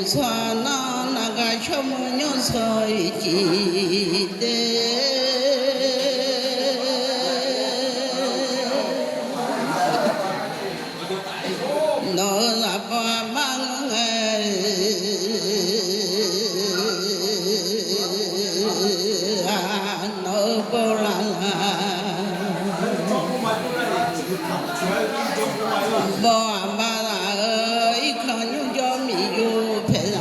무사나 나가 셔무녀서 이기대 너나 봐망에 너 보라라 뭐마라의 건유점이요 배라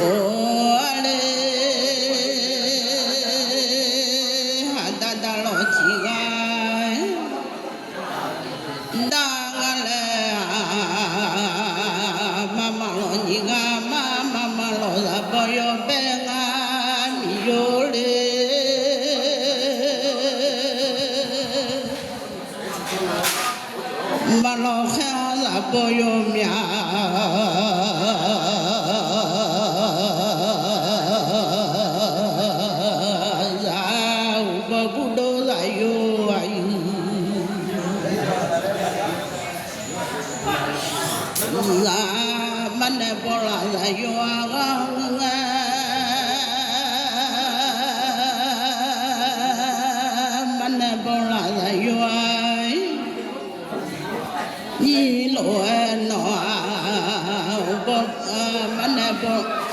오래 하다달로지가 나갈래 마마로니가 마마마로 잡아요 뱅아 미요래 말로 해라 보요며 자우버부도 자요 아유 나 만나 보라 자요 아가 만나 보라 자요 Nilo no bo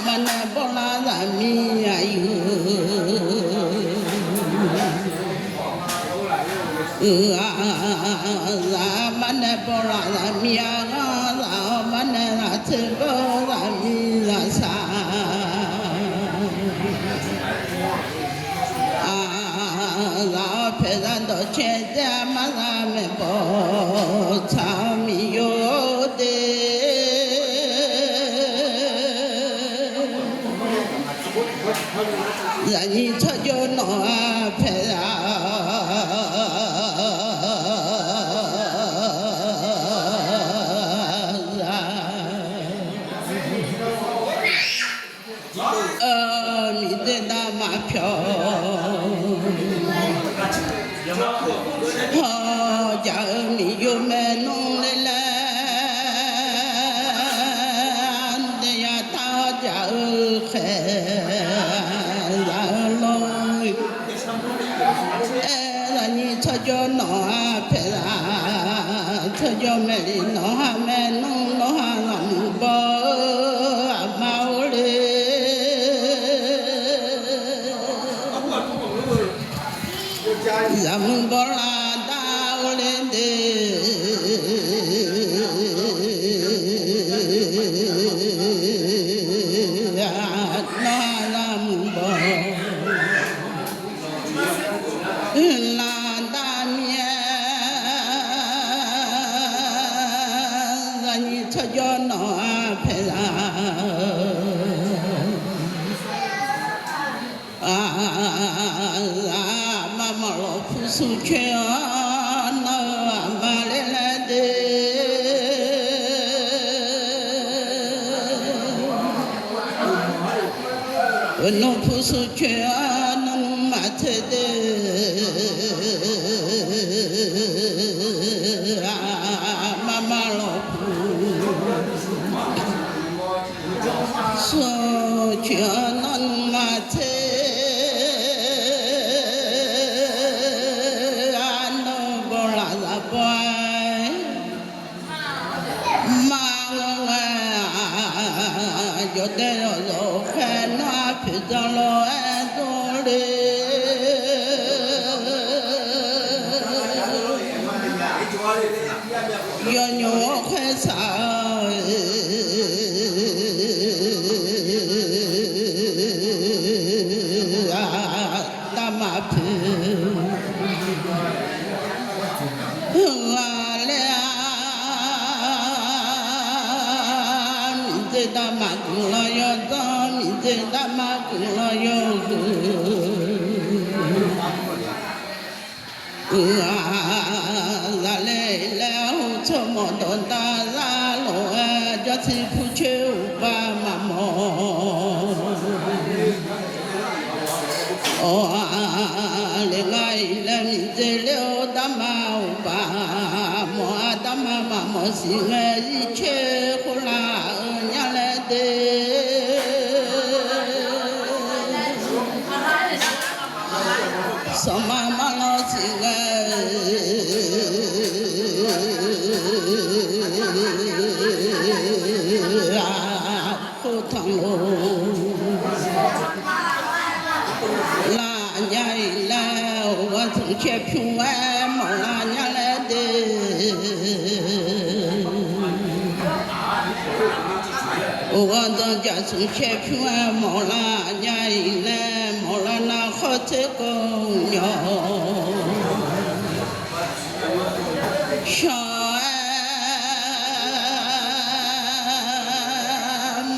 mana bola da mi ayu mana bola da mi aga mana la tbo da mi la sa pedanto chete amazame po chamiyode yani chojo no peda mi de da ma pyo giờ mi vô mê nung lê lê để ta giờ khẽ giờ lôi là như cho nó phải là cho mẹ nó mẹ nung nó làm bơ mau đi làm bơ là lên đi nó làm bò là đam mê là như cho nó phải là mà lo phụ su chuyện no puso chuyện mà thế mama lo so chuyện mà thế no bola la boy ma yo te lo khen nó phải cho lo tôi đi yo nhỏ khẽ sao ta mà phải ta mà cũng lo yo to mình ta mà cũng lo yo la lê leo cho một đồn ta ra lộ cho si phu chiêu ba mà mò 내가 일렘 들려 담아오바 모아 담아마 모싱에 이체 홀라 냐레데 서마마로싱에 고통로我从前平安毛拉娘来的，我从家从前平安毛拉娘来，毛拉那好这个苗，小爱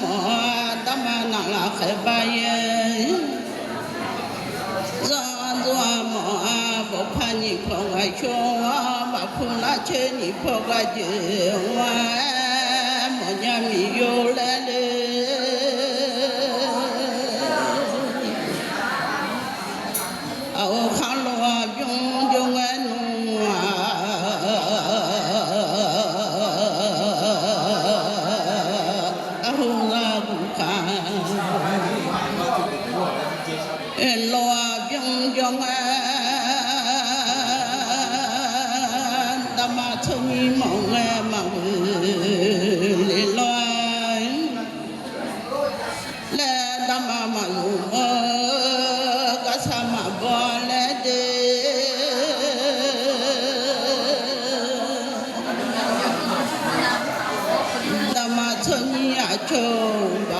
毛大妈那拉海巴耶。不怕你破我穷啊，不怕那钱你破我穷啊，莫家米有来了，啊我看了啊，永永爱弄啊，啊后来不看，老啊永永爱。你梦哎梦里来，来到妈妈有我个什么不来的，那么从你呀走吧。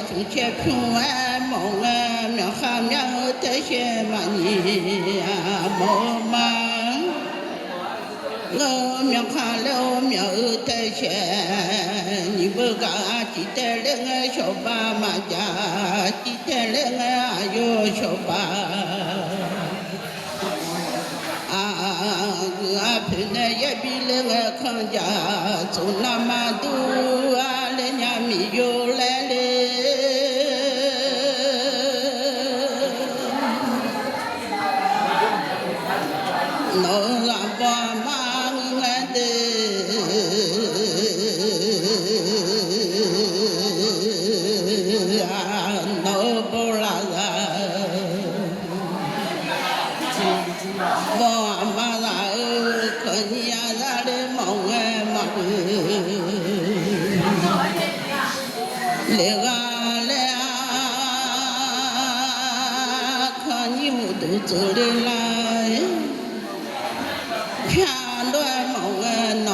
从前平安梦啊，苗哈苗得些嘛你啊梦嘛，我苗哈了苗得些，你不讲记得了我小爸妈家，记得了我有小爸，啊平那也比了我康家，走那么多啊，人家没有来了。走的来，偏乱梦啊那，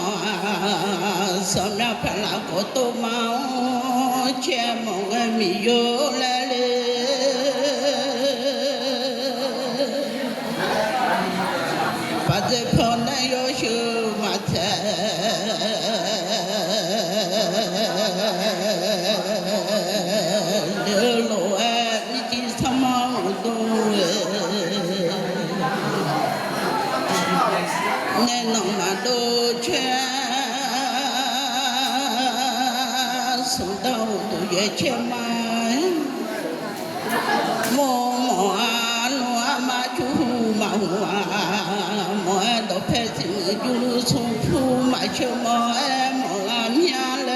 上面拍那个多毛，前梦啊没有来了，把这跑那要修马车，流落啊，你的什么都。那侬嘛都全送到都也去买，莫啊罗啊嘛就嘛啊，莫都拍进就从铺嘛去莫莫啦面了，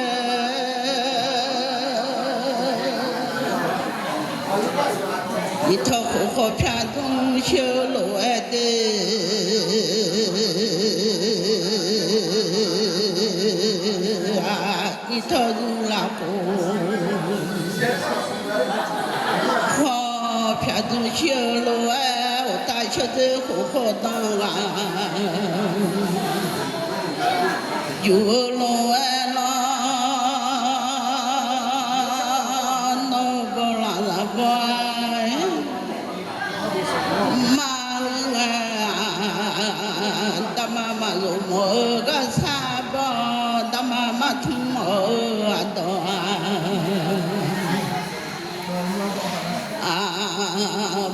你头好偏东修路的。你投入了我偏走小路哎，我大小子好当啊，有路哎啦，那不拉那不妈啊。 담마마로 뭐가 사바 담마마 퉁어도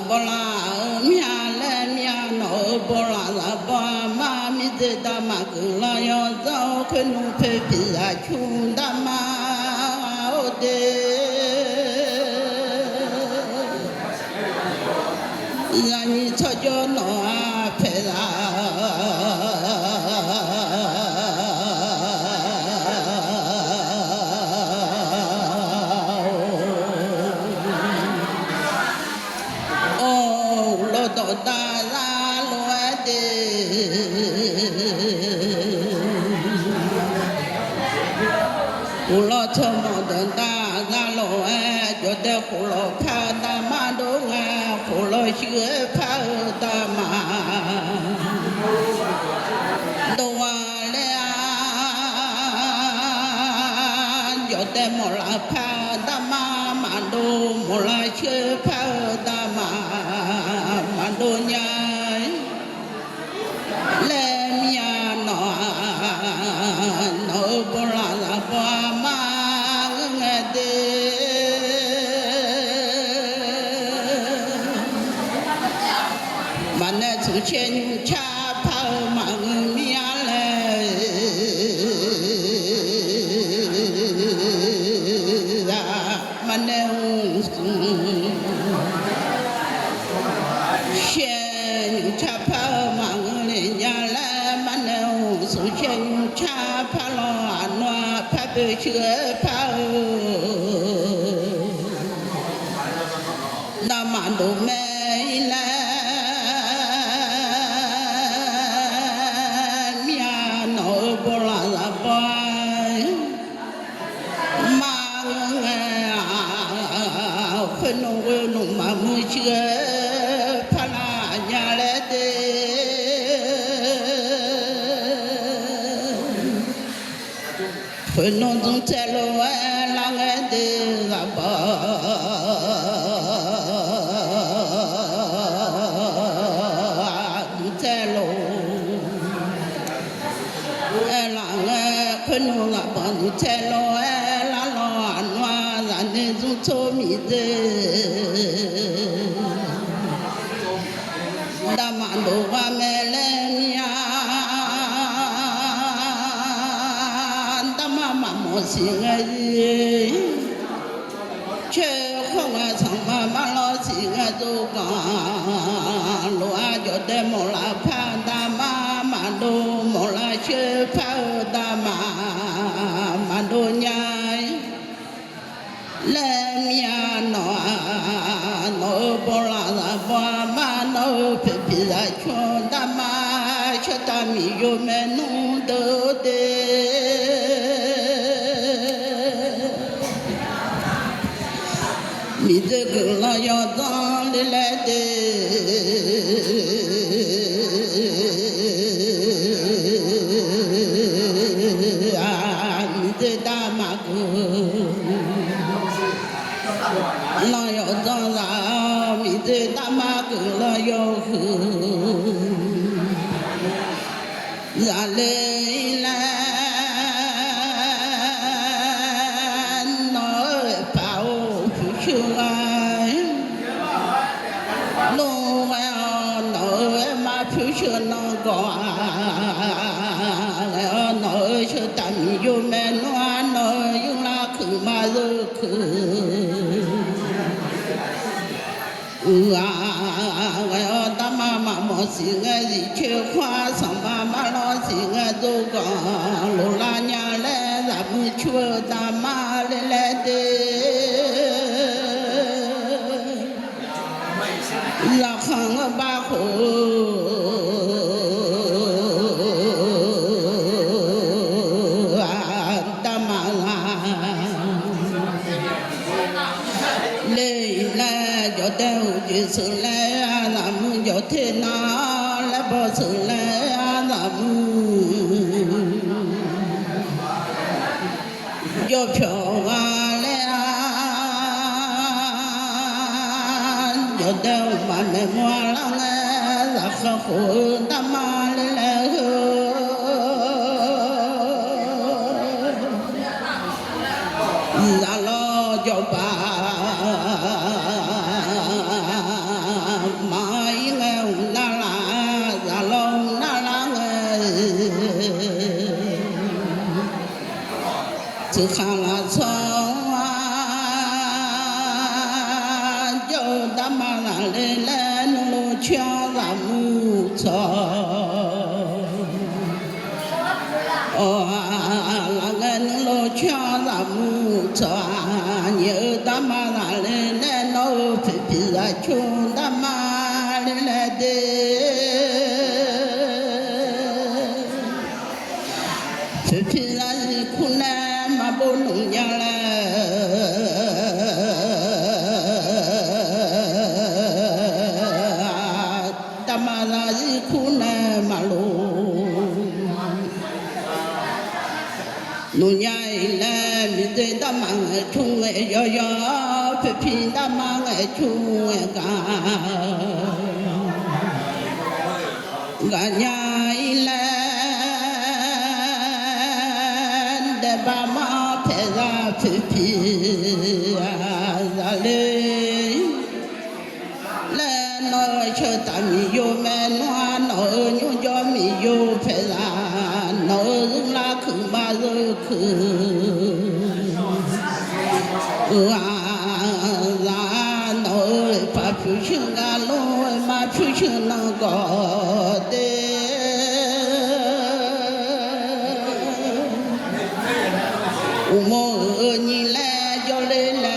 볼라 미알레 미아노 볼라 바마 미데 담마 글라요 그누 페피라 춘담마 오데 라니 쳐줘 너 앞에라 Kulo chomo danda galo jote kulo phada madonga kulo shue phada ma doa le jote mola phada ma mando mola shue phada ma mando nyai le mia no bola la ba trên cha phao mạng mía lệ ra mà nêu trên cha phao mạng lệ nhà lệ mà nêu xuống trên cha phao lo ăn hoa phao bê chứa phao đã mà đủ mê lệ Phần non dung che lo la nghe de la ba dung che lo la nghe phần non la ba dung che lo la lo an wa la ne dung cho mi de da man do wa me le nya xin ai chơi không ai sang mà lo xin ai đâu cả lo ai cho đem một la pha đa mà đồ một la chơi pha đa mà đồ nhai lem ya nó bò la bò mà nó bị la cho đa mà cho ta mi yo me nu do de mi de la yo dans le lede mi de da ma go la yo dans la mi de da ma go la yo la le la chưa nó có nói chưa tạm vô men hoa nói yung la khử mà dư khử ta mà một gì nghe gì chưa khoa xong mà lo gì nghe đâu có lô la nhà lẽ làm chua ta mà lẽ đê là không ba khổ chỉ sự lẽ làm cho thế nào là bỏ sự lẽ làm cho chỗ lẽ cho đâu mà mẹ mua lắm là khổ ta ma lê ra lo cho bà mai nghèo na la ra lo na la từ khá là sống cho ta ma la lê lê nô cho ra mu cho là ngân lô cho ra mu cho nhớ ta ma la lê lê nô phi phi ra chung ta ma lê lê đê phi phi ra khu na ma bố nung nhà la ta ma la khu na ma lô nung nhai la mi de ta mang chung yo yo phi phi ta mang chung ga nhai la de ba ma phe ra phi phi ra le nói cho ta mi yo me noa no nyu yo mi yo phe ra no la khu ba rồi khu la no pa phu chung ga lo ma phu chung na go de mo ni la yo le la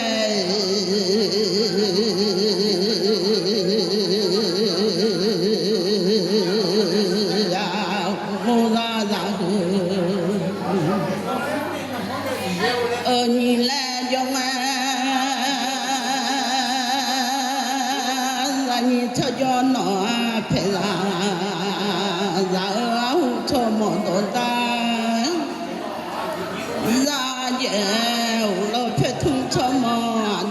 mo ra ra ni la yo ma ra ni cho yo no phe ra ra hu cho mo do ta ra ye lo phe thung cho mo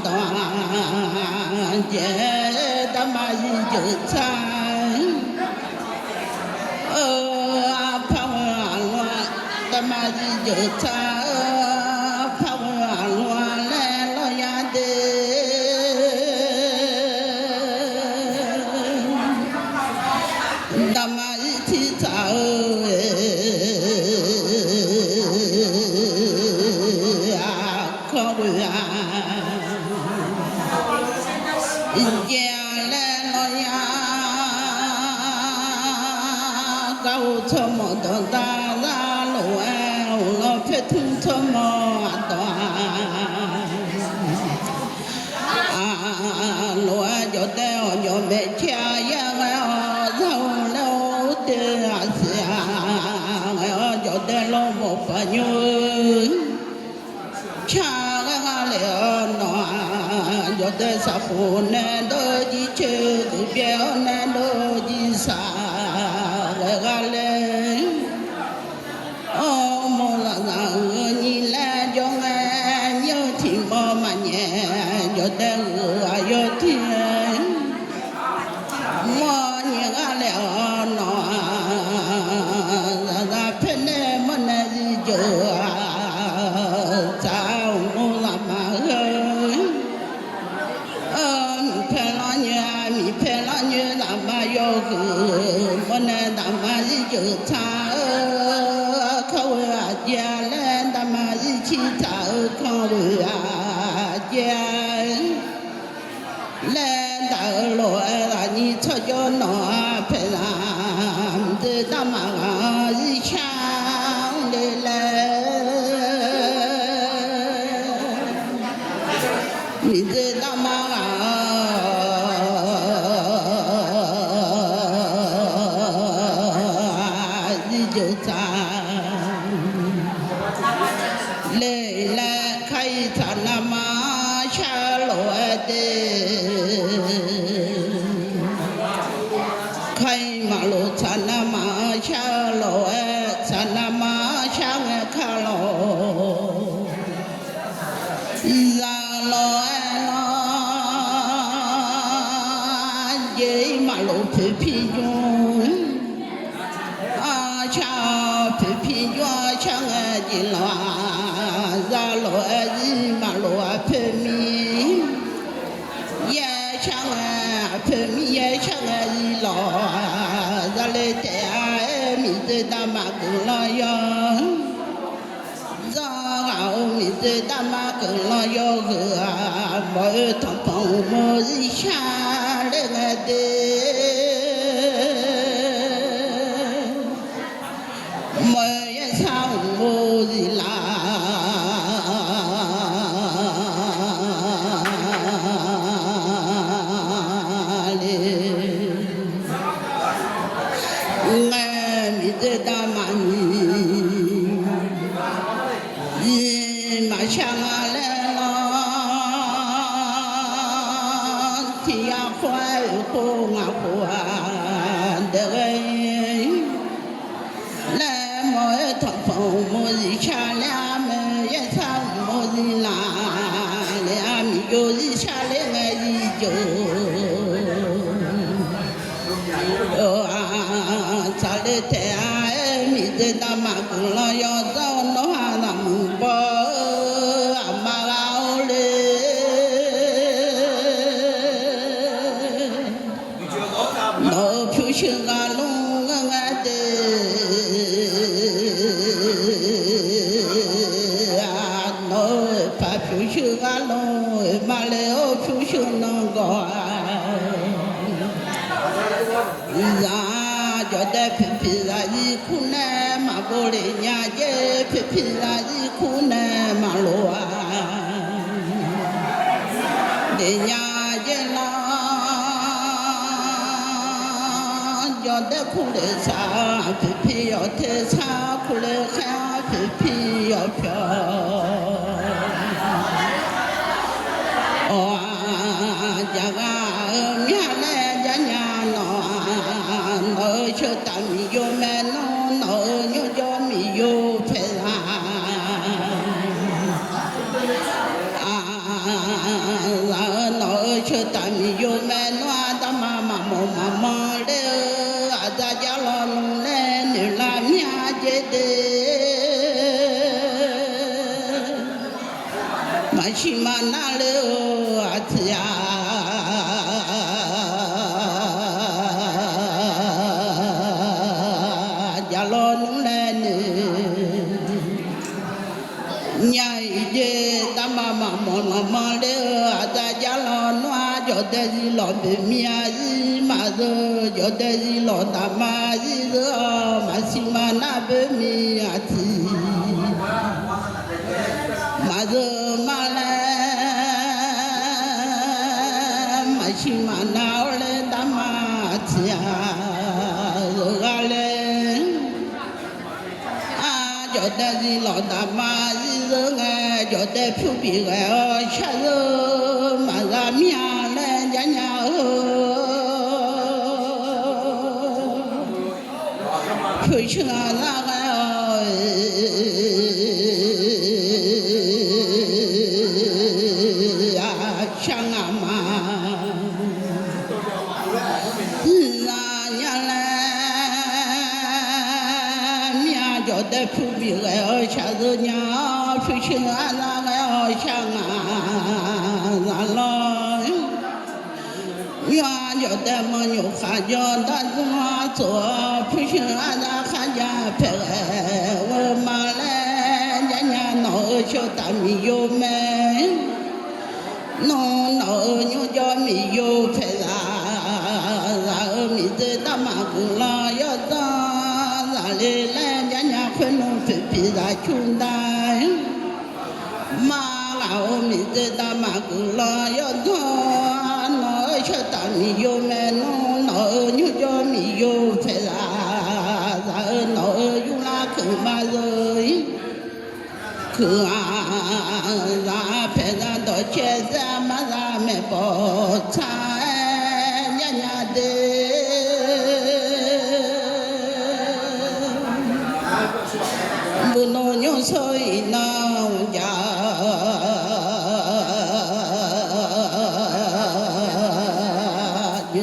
da ye ta ma yi ju cha pa wa ta ma yi ju cha pa wa le lo ya de ta ma yi chi cha có bữa già lên lo ya câu cho một đôi ta ra lúa lo phết thung cho một lúa cho đeo cho mẹ cha ya rau lâu tiền cho đeo lo một bao nhiêu cha ga le no yo de sa fu ne do ji che du bia ne do ji sa ga le o mo la na ni la yo nga yo thi mo ma nye yo de yo thi mo ni ga le no ga phe ne mo ne ji jo con đam ma di chữ cha khâu gia lên đam ma di chi cha khâu gia lên đạo lộ là như cho cho nó phải làm từ đam ma di cha để lên từ đam ma lệ là khai thản ma cha lộ đề khai mà lộ thản ma cha lộ thản ma cha nghe kha lộ ra lộ nó dễ mà lộ phi phi nhung cha phi phi yo chang ji lo ra lo ji ma lo phi mi ye chang phi mi ye chang ji lo ra le te a mi te da ma ku lo yo ra gạo mi te da ma ku lo yo ga mo thong phong mo ji cha le ga de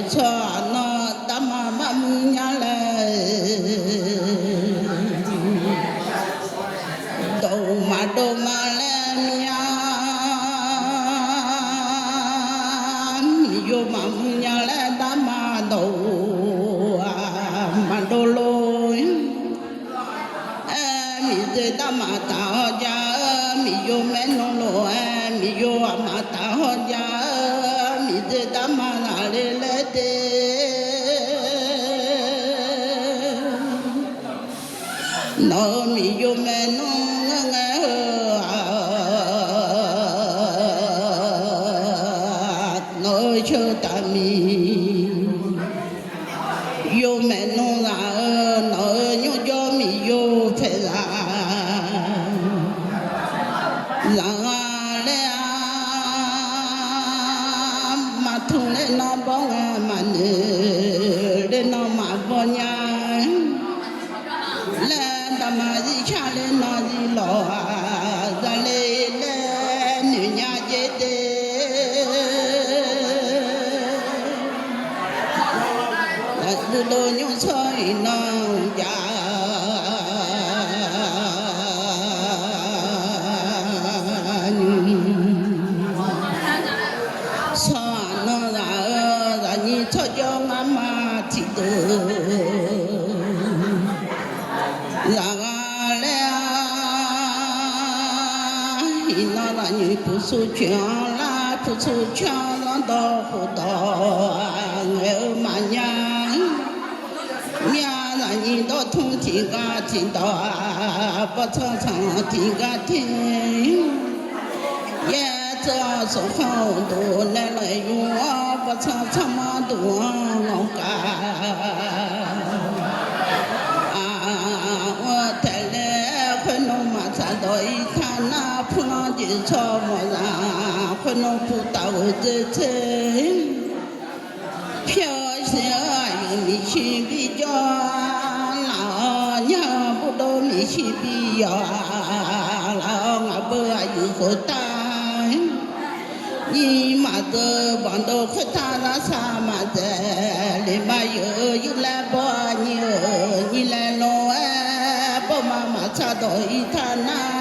cho nó tâm mâm nhá lời mi de da ma ta ho ja mi yo me no lo mi yo ma ta ho ja mi de da ma la le le de no mi yo me no nga no cho ta mi yo me no la no yo yo mi yo fe la la le ma thu le no bo ma ne le no ma bo nya le da ma ji cha le no ji lo za le le nu nya je de bu do nyu choi no ja sa no la da ni cho jo ma ma ti de la le hi na la ni pu su chuan la pu su chuan la do hu do nge ma nya mia la ni do thong ti ga ti do ba cha cha ti ga ti ye za so hao do le le yu ba cha cha ma do ngo ka chỉ cho mà là phân nông phụ tạo dễ thế phía sẽ mi chi bi cho là nhà bu đô mi chi bi ya là ngã bơ ai khổ ta ni mà tơ bọn đồ khơi ta là sa mà dễ để mà yêu yêu là bao nhiêu như là lo bao mà cha đổi ta na